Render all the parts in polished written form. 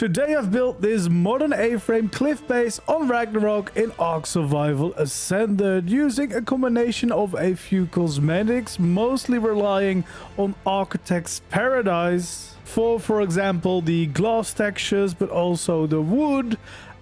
Today I've built this modern A-frame cliff base on Ragnarok in ARK Survival Ascended using a combination of a few cosmetics, mostly relying on Architect's Paradise for example the glass textures, but also the wood,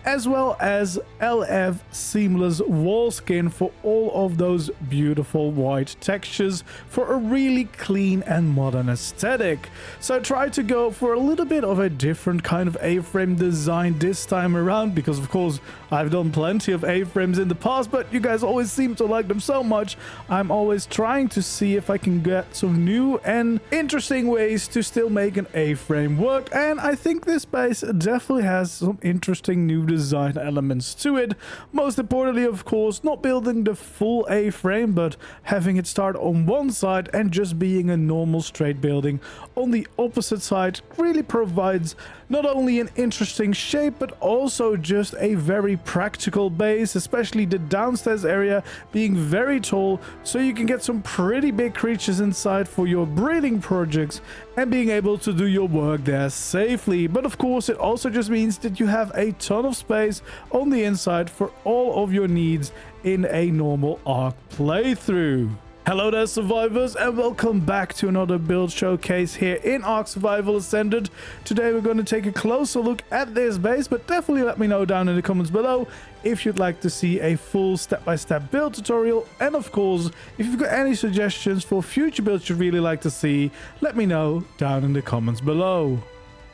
as well as LF seamless wall skin for all of those beautiful white textures for a really clean and modern aesthetic. So I tried to go for a little bit of a different kind of A-frame design this time around, because of course I've done plenty of A-frames in the past, but you guys always seem to like them so much. I'm always trying to see if I can get some new and interesting ways to still make an A-frame work, and I think this base definitely has some interesting new design elements to it. Most importantly, of course, not building the full A-frame, but having it start on one side and just being a normal straight building on the opposite side really provides not only an interesting shape, but also just a very practical base, especially the downstairs area being very tall, so you can get some pretty big creatures inside for your breeding projects and being able to do your work there safely. But of course, it also just means that you have a ton of space on the inside for all of your needs in a normal ARK playthrough. Hello there, survivors, and welcome back to another build showcase here in ARK Survival Ascended. Today we're going to take a closer look at this base, but definitely let me know down in the comments below if you'd like to see a full step-by-step build tutorial, and of course, if you've got any suggestions for future builds you'd really like to see, let me know down in the comments below.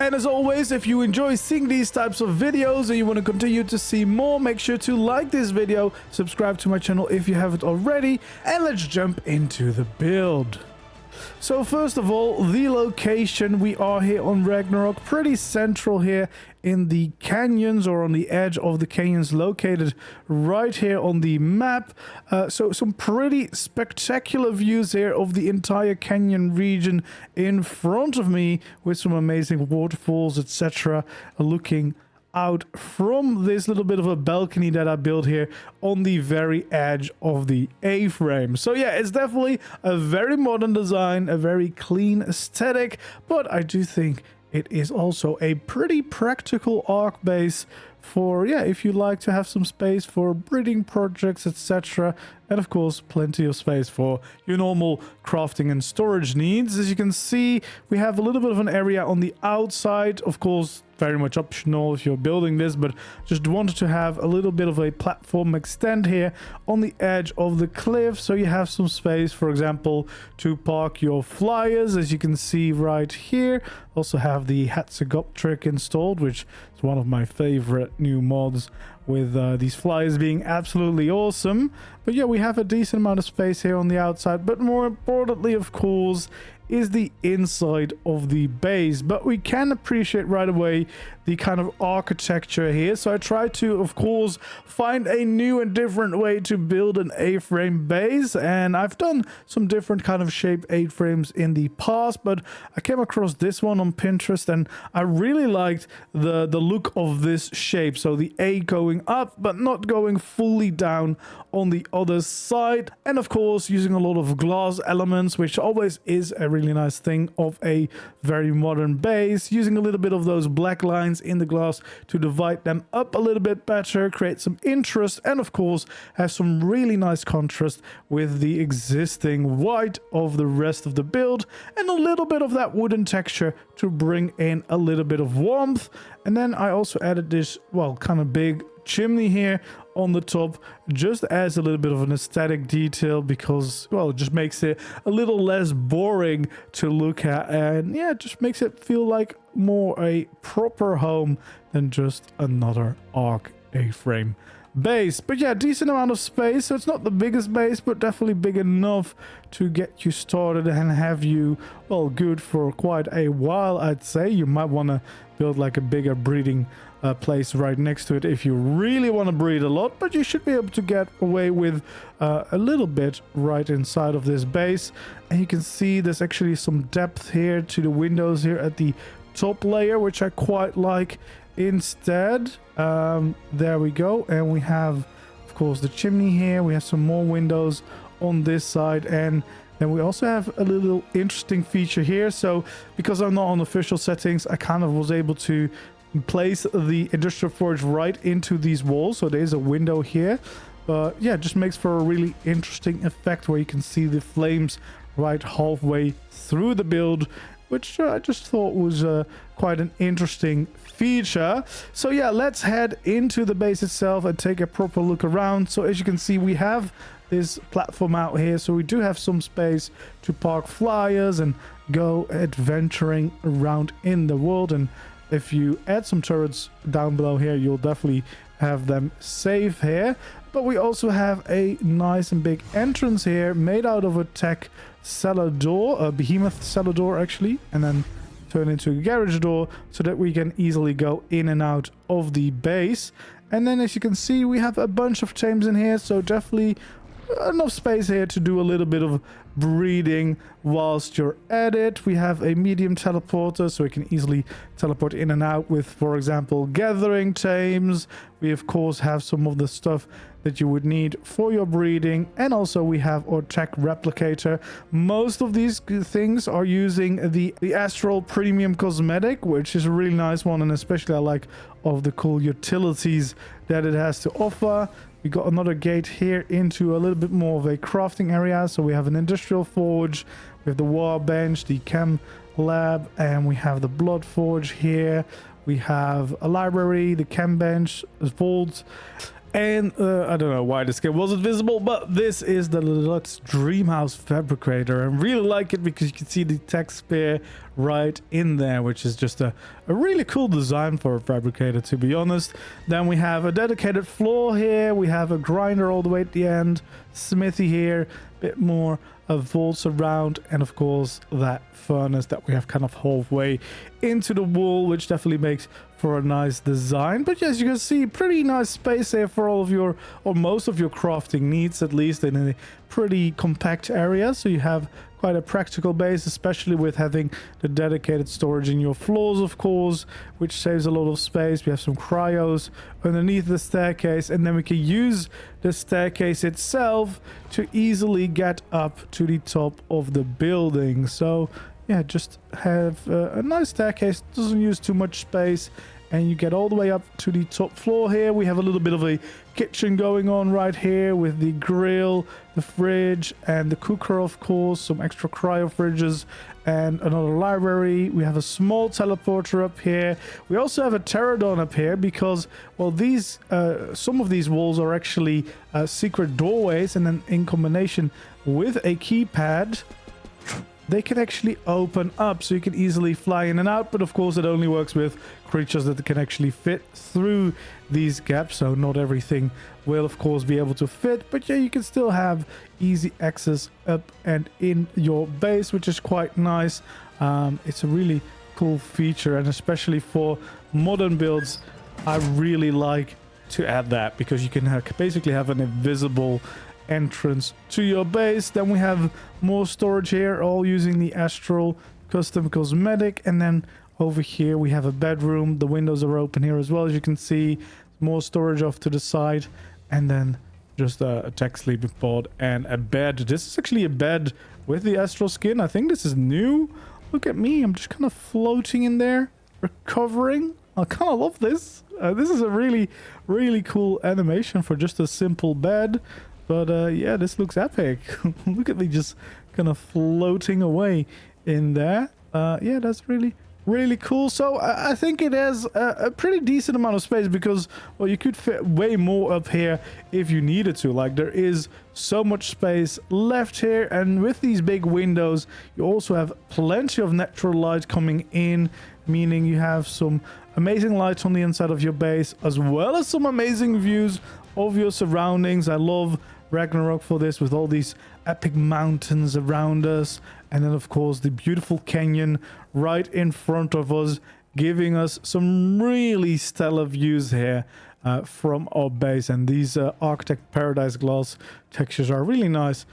And as always, if you enjoy seeing these types of videos and you want to continue to see more, make sure to like this video, subscribe to my channel if you haven't already, and let's jump into the build. So first of all, the location. We are here on Ragnarok, pretty central here in the canyons, or on the edge of the canyons, located right here on the map. So some pretty spectacular views here of the entire canyon region in front of me, with some amazing waterfalls, etc., looking out from this little bit of a balcony that I built here on the very edge of the A-frame. So yeah, it's definitely a very modern design, a very clean aesthetic, but I do think it is also a pretty practical ARK base for, yeah, if you like to have some space for breeding projects, etc., and of course plenty of space for your normal crafting and storage needs. As you can see, we have a little bit of an area on the outside, of course very much optional if you're building this, but just wanted to have a little bit of a platform extend here on the edge of the cliff, so you have some space, for example, to park your flyers, as you can see right here. Also have the Hatzegoptrick installed, which is one of my favorite new mods, with these flyers being absolutely awesome. But yeah, we have a decent amount of space here on the outside, but more importantly, of course, is the inside of the base. But we can appreciate right away the kind of architecture here, so I tried to, of course, find a new and different way to build an A-frame base, and I've done some different kind of shape A-frames in the past, but I came across this one on Pinterest and I really liked the look of this shape. So the A going up but not going fully down on the other side, and of course using a lot of glass elements, which always is a really nice thing of a very modern base, using a little bit of those black lines in the glass to divide them up a little bit better, create some interest, and of course have some really nice contrast with the existing white of the rest of the build, and a little bit of that wooden texture to bring in a little bit of warmth. And then I also added this, well, kind of big chimney here on the top, just as a little bit of an aesthetic detail, because, well, it just makes it a little less boring to look at, and yeah, it just makes it feel like more a proper home than just another ARK A-frame base. But yeah, decent amount of space, so it's not the biggest base, but definitely big enough to get you started and have you, well, good for quite a while. I'd say you might want to build like a bigger breeding place right next to it if you really want to breed a lot, but you should be able to get away with a little bit right inside of this base. And you can see there's actually some depth here to the windows here at the top layer, which I quite like instead. There we go, and we have, of course, the chimney here. We have some more windows on this side, and then we also have a little interesting feature here. So because I'm not on official settings, I kind of was able to place the industrial forge right into these walls. So there is a window here. But yeah, it just makes for a really interesting effect where you can see the flames right halfway through the build, which I just thought was quite an interesting feature. So yeah, let's head into the base itself and take a proper look around. So as you can see, we have this platform out here, so we do have some space to park flyers and go adventuring around in the world. And if you add some turrets down below here, you'll definitely have them safe here. But we also have a nice and big entrance here made out of a tech cellar door, a behemoth cellar door actually, and then turn into a garage door so that we can easily go in and out of the base. And then as you can see, we have a bunch of chambers in here, so definitely enough space here to do a little bit of breeding whilst you're at it. We have a medium teleporter, so we can easily teleport in and out with, for example, gathering tames. We of course have some of the stuff that you would need for your breeding, and also we have our tech replicator. Most of these things are using the astral premium cosmetic, which is a really nice one, and especially I like of the cool utilities that it has to offer. We got another gate here into a little bit more of a crafting area. So we have an industrial forge, we have the war bench, the chem lab, and we have the blood forge here. We have a library, the chem bench, the vault, and I don't know why this game wasn't visible, but this is the Deluxe Dreamhouse Fabricator. I really like it because you can see the tech spear right in there, which is just a really cool design for a fabricator, to be honest. Then we have a dedicated floor here. We have a grinder all the way at the end, smithy here, bit more of vaults around, and of course that furnace that we have kind of halfway into the wall, which definitely makes for a nice design. But yes, you can see pretty nice space here for all of your, or most of your crafting needs, at least in a pretty compact area. So you have quite a practical base, especially with having the dedicated storage in your floors, of course, which saves a lot of space. We have some cryos underneath the staircase, and then we can use the staircase itself to easily get up to the top of the building. So yeah, just have a nice staircase, doesn't use too much space, and you get all the way up to the top floor here. We have a little bit of a kitchen going on right here with the grill, the fridge, and the cooker, of course, some extra cryo fridges, and another library. We have a small teleporter up here. We also have a pterodon up here because, well, these some of these walls are actually secret doorways, and then in combination with a keypad, they can actually open up, so you can easily fly in and out. But of course it only works with creatures that can actually fit through these gaps, so not everything will of course be able to fit. But yeah, you can still have easy access up and in your base, which is quite nice. It's a really cool feature, and especially for modern builds I really like to add that, because you can basically have an invisible entrance to your base. Then we have more storage here, all using the astral custom cosmetic. And then over here we have a bedroom. The windows are open here as well, as you can see. More storage off to the side, and then just a tech sleeping pod and a bed. This is actually a bed with the astral skin. I think this is new. Look at me, I'm just kind of floating in there, recovering. I kind of love this. This is a really cool animation for just a simple bed. But yeah, this looks epic. Look at me just kind of floating away in there. Yeah, that's really cool. So I think it has a pretty decent amount of space, because, well, you could fit way more up here if you needed to. Like, there is so much space left here, and with these big windows you also have plenty of natural light coming in, meaning you have some amazing light on the inside of your base, as well as some amazing views of your surroundings. I love Ragnarok for this, with all these epic mountains around us, and then of course the beautiful canyon right in front of us, giving us some really stellar views here from our base. And these Architect Paradise glass textures are really nice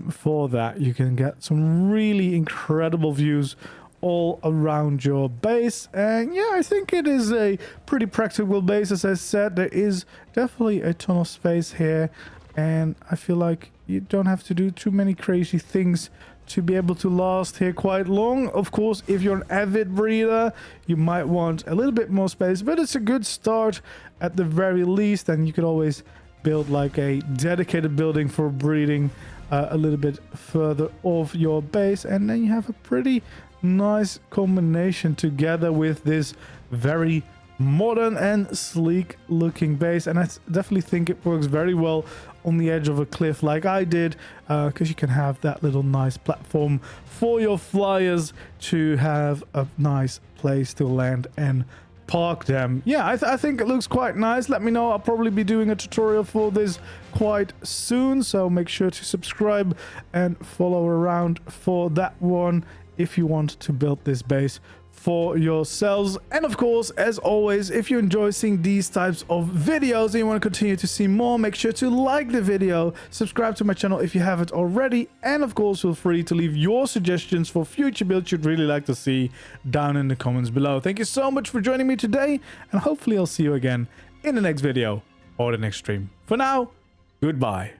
for that. You can get some really incredible views all around your base. And yeah, I think it is a pretty practical base. As I said, there is definitely a ton of space here, and I feel like you don't have to do too many crazy things to be able to last here quite long. Of course, if you're an avid breeder, you might want a little bit more space, but it's a good start at the very least. And you could always build like a dedicated building for breeding a little bit further off your base, and then you have a pretty nice combination together with this very modern and sleek looking base. And I definitely think it works very well on the edge of a cliff like I did, because you can have that little nice platform for your flyers to have a nice place to land and park them. Yeah, I think it looks quite nice. Let me know. I'll probably be doing a tutorial for this quite soon, so make sure to subscribe and follow around for that one if you want to build this base for yourselves. And of course, as always, if you enjoy seeing these types of videos and you want to continue to see more, make sure to like the video, subscribe to my channel if you haven't already, and of course feel free to leave your suggestions for future builds you'd really like to see down in the comments below. Thank you so much for joining me today, and hopefully I'll see you again in the next video or the next stream. For now, goodbye.